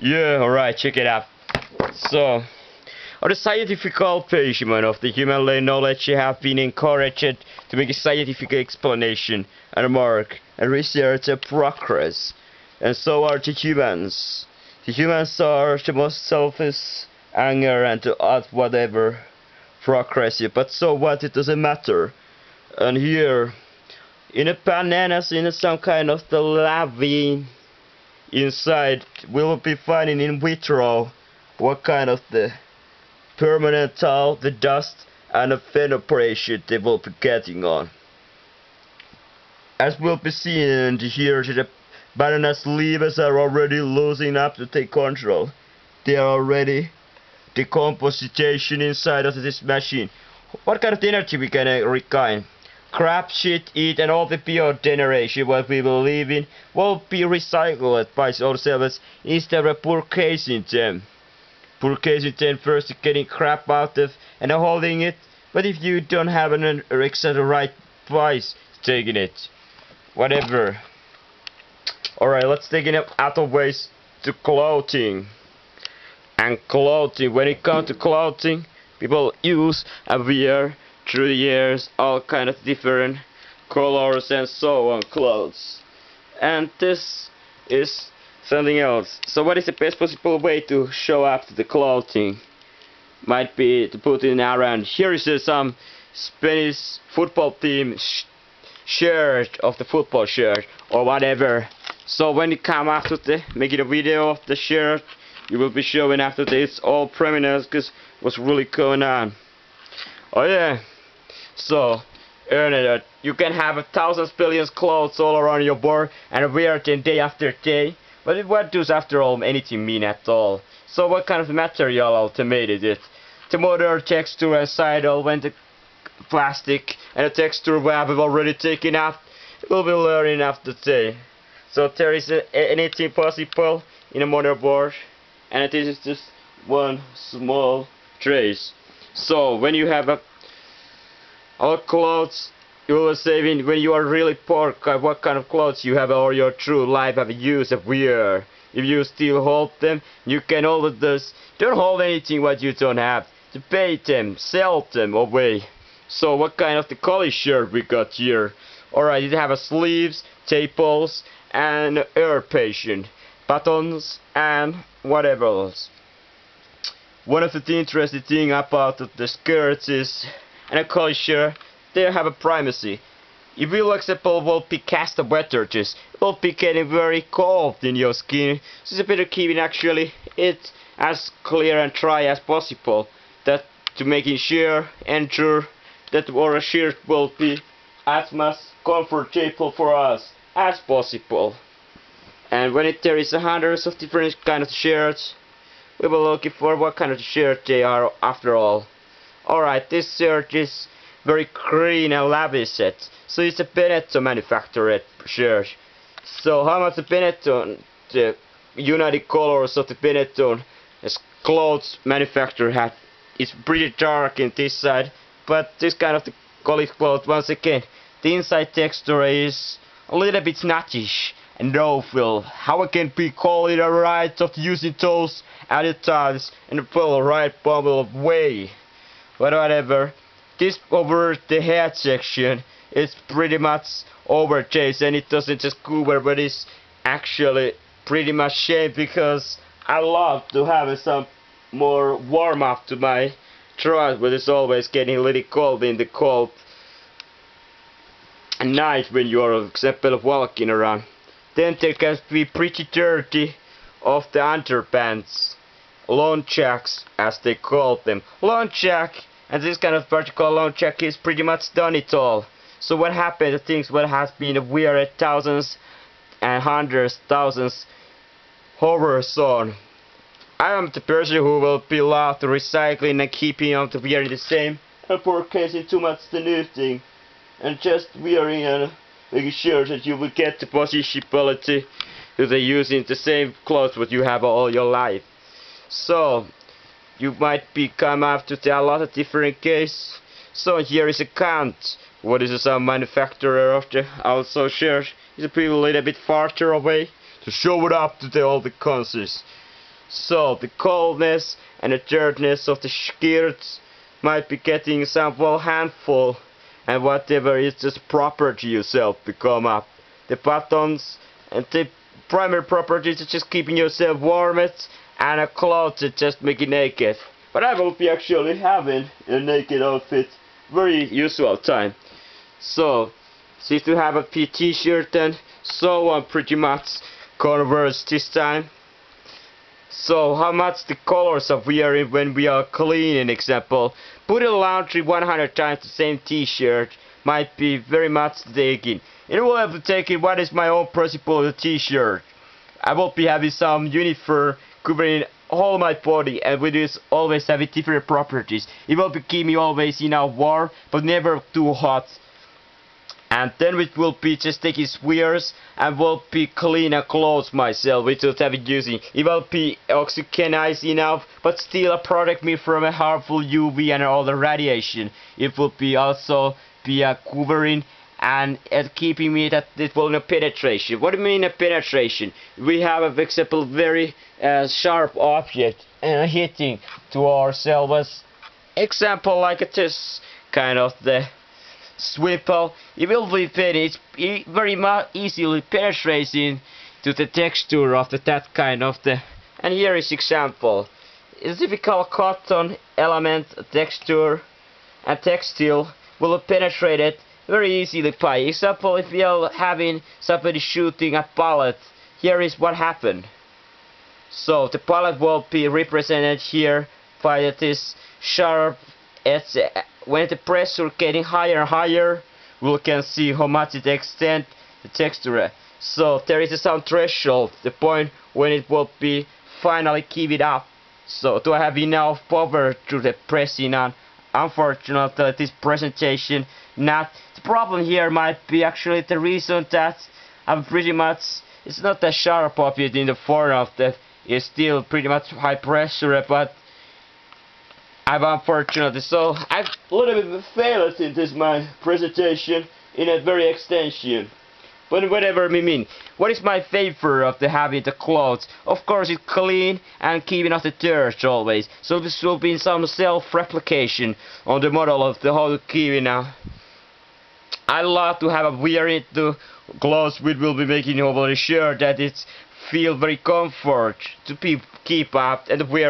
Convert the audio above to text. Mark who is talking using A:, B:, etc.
A: Yeah, alright, check it out. So, on the scientific page of the human knowledge have been encouraged to make a scientific explanation and mark and research and progress. And so are the humans. The humans are the most selfish, anger and to add whatever progressive, but so what, it doesn't matter. And here, in a bananas, in some kind of the lavine, inside we'll be finding in vitro what kind of the permanent towel, the dust and the evaporation they will be getting on. As we'll be seeing here, the bananas leaves are already losing up to take control. They are already decomposition inside of this machine. What kind of energy we can regain? Crap, shit, eat, and all the biogeneration what we will live in will be recycled by ourselves instead of purchasing them. Purchasing them first, getting crap out of and holding it. But if you don't have an exact right price, taking it. Whatever. Alright, let's take it out of ways to clothing. And clothing, when it comes to clothing, people use and wear through the years all kind of different colors and so on clothes. And this is something else. So what is the best possible way to show up the clothing? Might be to put it around. Here is some Spanish football team shirt of the football shirt or whatever. So when you come after the making a video of the shirt, you will be showing after this all premises because what's really going on. Oh yeah. So, you can have 1,000 billion clothes all around your board and wear them day after day. But what does after all anything mean at all? So what kind of material ultimated it? The motor, texture and sidle when the plastic and the texture web have already taken up. We'll be learning after day. So there is anything possible in a motherboard, and this is just one small trace. So when you have all clothes, you will saving when you are really poor, what kind of clothes you have all your true life have used of wear. If you still hold them, you can hold this. Don't hold anything what you don't have. To pay them, sell them away. So what kind of the college shirt we got here? Alright, it have a sleeves, staples, and air patient, buttons, and whatever else. One of the interesting thing about the skirts is, and a college shirt, they have a primacy. If you, for example, will be cast the weather, it will be getting very cold in your skin. So it's better keeping actually it as clear and dry as possible. That to making sure and sure that our shirt will be as much comfortable for us as possible. And when there is hundreds of different kind of shirts, we will looking for what kind of shirt they are after all. Alright, this shirt is very green and lavish set. So it's a Benetton manufactured shirt. So how much the Benetton, the United Colors of the Benetton clothes manufacturer had, it's pretty dark in this side. But this kind of the college cloth, once again, the inside texture is a little bit snatchish and no-fill. How I can be called it a right of using those at the times and pull a right bubble of way. But whatever, this over the head section is pretty much overchased and it doesn't just cover, but it's actually pretty much shaped because I love to have some more warm up to my throat, but it's always getting a little cold in the cold night when you are, for example, walking around. Then there can be pretty dirty of the underpants, lawn jacks as they call them. Lawn jack, and this kind of particular lawn jack is pretty much done it all. So what happened to things what has been weird thousands and hundreds thousands hovers on. I am the person who will be allowed to recycling and keeping on to wearing the same and purchasing too much the new thing and just wearing and making sure that you will get the possibility to the using the same clothes what you have all your life. So you might become after a lot of different cases. So here is a count. What is some manufacturer of the also shirt? Is a people a little bit farther away to show it up to all the concerts. So the coldness and the dirtiness of the skirts might be getting some handful, and whatever is just proper to yourself become up. The buttons and the primary properties are just keeping yourself warm, and a clothes that just make you naked. But I will be actually having a naked outfit very usual time. So since to have a t-shirt and so on, pretty much Converse this time. So how much the colors are wearing when we are cleaning, example, put in laundry 100 times the same t-shirt might be very much taken. It will have to take it what is my own principle of the t-shirt. I will be having some uniform covering all my body, and with this always having different properties. It will be keep me always warm but never too hot. And then it will be just taking wears and will be clean and clothes myself without having using. It will be oxygenized enough but still protect me from a harmful UV and all the radiation. It will be also be covering and keeping me that it will not penetration. What do you mean a penetration? We have, for example, very sharp object and hitting to ourselves. Example like this kind of the swivel. It will be very easily penetrating to the texture of that kind of the. And here is example. It's typical cotton element texture and textile will penetrate it very easily by example. If we are having somebody shooting a bullet, here is what happened. So the bullet will be represented here by this sharp edge. When the pressure getting higher and higher, we can see how much it extends the texture. So there is some threshold, the point when it will be finally give it up. So do I have enough power to the pressing on? Unfortunately, this presentation not. The problem here might be actually the reason that I'm pretty much, it's not that sharp object in the form of that. It's still pretty much high pressure, but I'm unfortunate. So I've a little bit failed in this my presentation in a very extension. But whatever me mean. What is my favor of the having the clothes? Of course it's clean and keeping off the dirt always. So this will be some self-replication on the model of the whole keeping now. I love to have a wearing the clothes which will be making over the shirt that it feel very comfort to keep up and wear